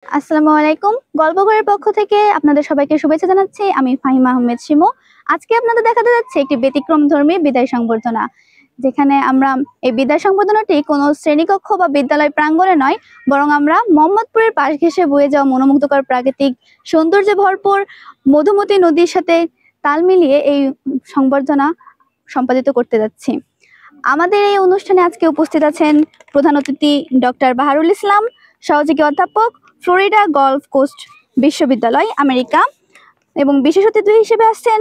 আসসালামু আলাইকুম। গল্পঘরের পক্ষ থেকে আপনাদের সবাইকে শুভেচ্ছা জানাচ্ছি। আমি ফাহিমা আহমেদ শিমু। আজকে আপনাদের দেখাতে যাচ্ছে একটি ব্যতিক্রমধর্মী বিদায় সংবর্ধনা, যেখানে আমরা এই বিদায় সংবর্ধনাটি কোনো শ্রেণীকক্ষ বা বিদ্যালয় প্রাঙ্গণে নয়, বরং আমরা মোহাম্মদপুরের পাশ ঘেঁষে বয়ে যাওয়া মনোমুগ্ধকর প্রাকৃতিক সৌন্দর্যে ভরপুর মধুমতি নদীর সাথে তাল মিলিয়ে এই সংবর্ধনা সম্পাদিত করতে যাচ্ছি। আমাদের এই অনুষ্ঠানে আজকে উপস্থিত আছেন প্রধান অতিথি ডক্টর বাহারুল ইসলাম, সহযোগী অধ্যাপক, ফ্লোরিডা গলফ কোস্ট বিশ্ববিদ্যালয়, আমেরিকা, এবং বিশেষ অতিথি হিসেবে আসছেন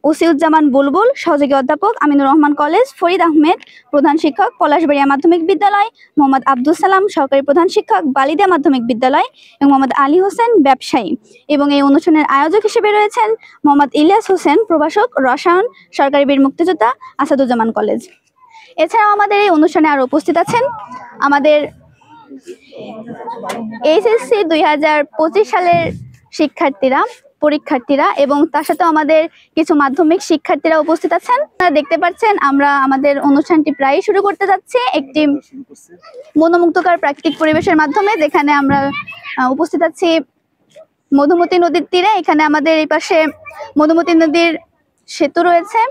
ওসিউজ্জামান বুলবুল, সহযোগী অধ্যাপক, আমিনুর রহমান কলেজ, ফরিদ আহমেদ, প্রধান শিক্ষক, পলাশবাড়িয়া মাধ্যমিক বিদ্যালয়, মোহাম্মদ আব্দুল সালাম, সহকারী প্রধান শিক্ষক, বালিদা মাধ্যমিক বিদ্যালয়, এবং মোহাম্মদ আলী হোসেন, ব্যবসায়ী। এবং এই অনুষ্ঠানের আয়োজক হিসেবে রয়েছেন মোহাম্মদ ইলিয়াস হোসেন, প্রভাষক, রসায়ন, সরকারি বীর মুক্তিযোদ্ধা, আসাদুজ্জামান কলেজ। এছাড়াও আমাদের এই অনুষ্ঠানে আরও উপস্থিত আছেন আমাদের এইচএসসি 2025 সালের পরীক্ষার্থীরা এবং তার সাথে আমাদের কিছু মাধ্যমিক শিক্ষার্থীরা উপস্থিত আছেন। আপনারা দেখতে পাচ্ছেন আমরা আমাদের অনুষ্ঠানটি প্রায় শুরু করতে যাচ্ছি একটি মনোমুগ্ধকর প্রাকৃতিক পরিবেশের মাধ্যমে, যেখানে আমরা উপস্থিত আছি মধুমতি নদীর তীরে। এখানে আমাদের এই পাশে মধুমতি নদীর সেতু রয়েছে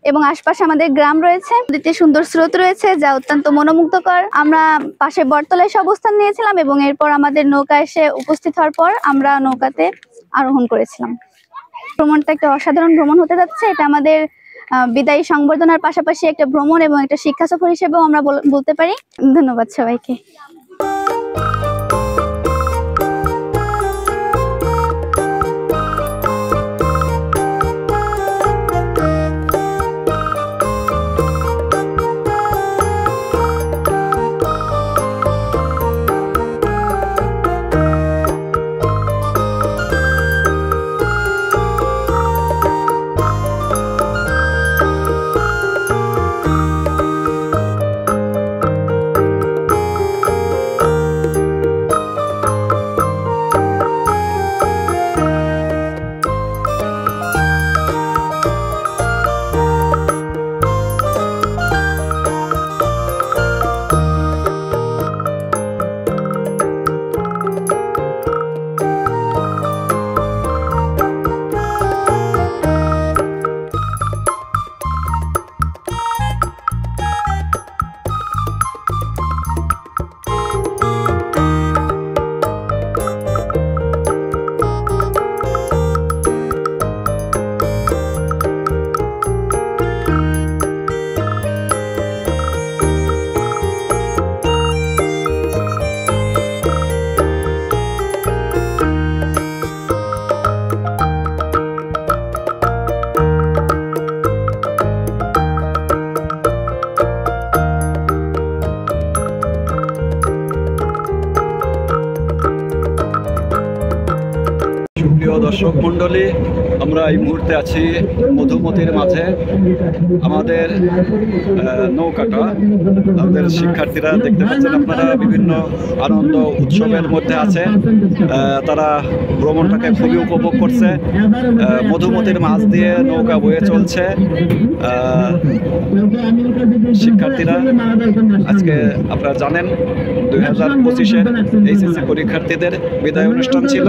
এবং আশপাশে আমাদের গ্রাম রয়েছে, নদীতে সুন্দর স্রোত রয়েছে যা অত্যন্ত মনোমুগ্ধকর। আমরা পাশে বটতলায় এসে অবস্থান নিয়েছিলাম এবং এরপর আমাদের নৌকা এসে উপস্থিত হওয়ার পর আমরা নৌকাতে আরোহণ করেছিলাম। ভ্রমণটা একটা অসাধারণ ভ্রমণ হতে যাচ্ছে। এটা আমাদের বিদায়ী সংবর্ধনার পাশাপাশি একটা ভ্রমণ এবং একটা শিক্ষা সফর হিসেবেও আমরা বলতে পারি। ধন্যবাদ সবাইকে। প্রিয় দর্শক মণ্ডলী, আমরা এই মুহূর্তে আছি মধুমতির মাঝে। আমাদের নৌকাটা, আমাদের শিক্ষার্থীরা দেখতে পাচ্ছেন আপনারা বিভিন্ন আনন্দ উৎসবের মধ্যে আছে। তারা ভ্রমণটাকে খুবই উপভোগ করছে। মধুমতির মাছ দিয়ে নৌকা বয়ে চলছে। শিক্ষার্থীরা আজকে আপনারা জানেন 2025-এর এইচএসসি পরীক্ষার্থীদের বিদায় অনুষ্ঠান ছিল।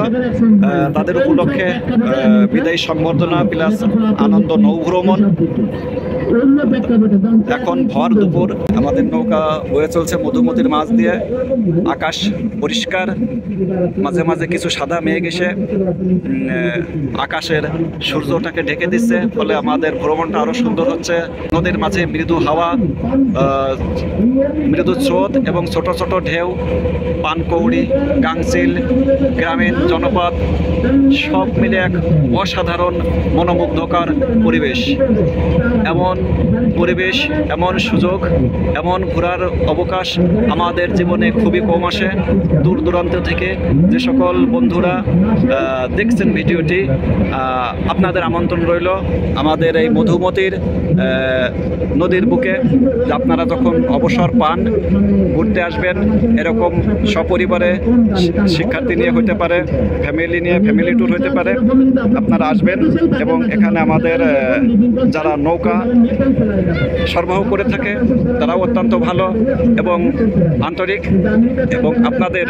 তাদের উপলক্ষে বিদায়ী সংবর্ধনা প্লাস আনন্দ নৌভ্রমণ। এখন ভর দুপুর, আমাদের নৌকা বয়ে চলছে মধুমতির মাছ দিয়ে। আকাশ পরিষ্কার, মাঝে মাঝে কিছু সাদা মেঘ এসে আকাশের সূর্যটাকে ঢেকে দিচ্ছে, ফলে আমাদের ভ্রমণটা আরো সুন্দর হচ্ছে। নদীর মাঝে মৃদু হাওয়া, মৃদু স্রোত এবং ছোট ছোট ঢেউ, পানকৌড়ি, গাংচিল, গ্রামীণ জনপদ সব মিলে এক অসাধারণ মনোমুগ্ধকর পরিবেশ। এমন পরিবেশ, এমন সুযোগ, এমন ঘোরার অবকাশ আমাদের জীবনে খুবই কম আসে। দূর দূরান্ত থেকে যে সকল বন্ধুরা দেখছেন ভিডিওটি, আপনাদের আমন্ত্রণ রইল আমাদের এই মধুমতির নদীর বুকে। আপনারা যখন অবসর পান ঘুরতে আসবেন, এরকম সপরিবারে শিক্ষার্থী নিয়ে হতে পারে, ফ্যামিলি নিয়ে ফ্যামিলি ট্যুর হতে পারে, আপনারা আসবেন এবং এখানে আমাদের যারা নৌকা সরবরাহ করে থাকে তারাও অত্যন্ত ভালো এবং আন্তরিক, এবং আপনাদের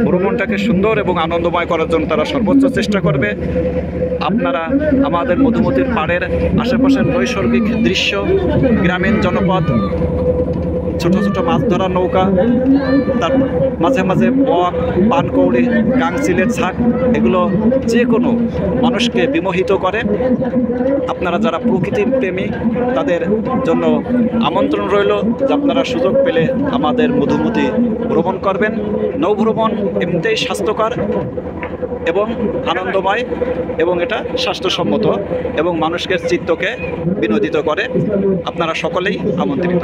ভ্রমণটাকে সুন্দর এবং আনন্দময় করার জন্য তারা সর্বোচ্চ চেষ্টা করবে। আপনারা আমাদের মধুমতির পাড়ের আশেপাশের নৈসর্গিক দৃশ্য, গ্রামীণ জনপদ, ছোট ছোট মাছ ধরার নৌকা, তার মাঝে মাঝে বক, পানকৌড়ি, গাংচিলের ছাক, এগুলো যে কোনো মানুষকে বিমোহিত করে। আপনারা যারা প্রকৃতি প্রেমী তাদের জন্য আমন্ত্রণ রইল যে আপনারা সুযোগ পেলে আমাদের মধুমতি ভ্রমণ করবেন। নৌভ্রমণ এমনিতেই স্বাস্থ্যকর এবং আনন্দময়, এবং এটা স্বাস্থ্যসম্মত এবং মানুষের চিত্তকে বিনোদিত করে। আপনারা সকলেই আমন্ত্রিত।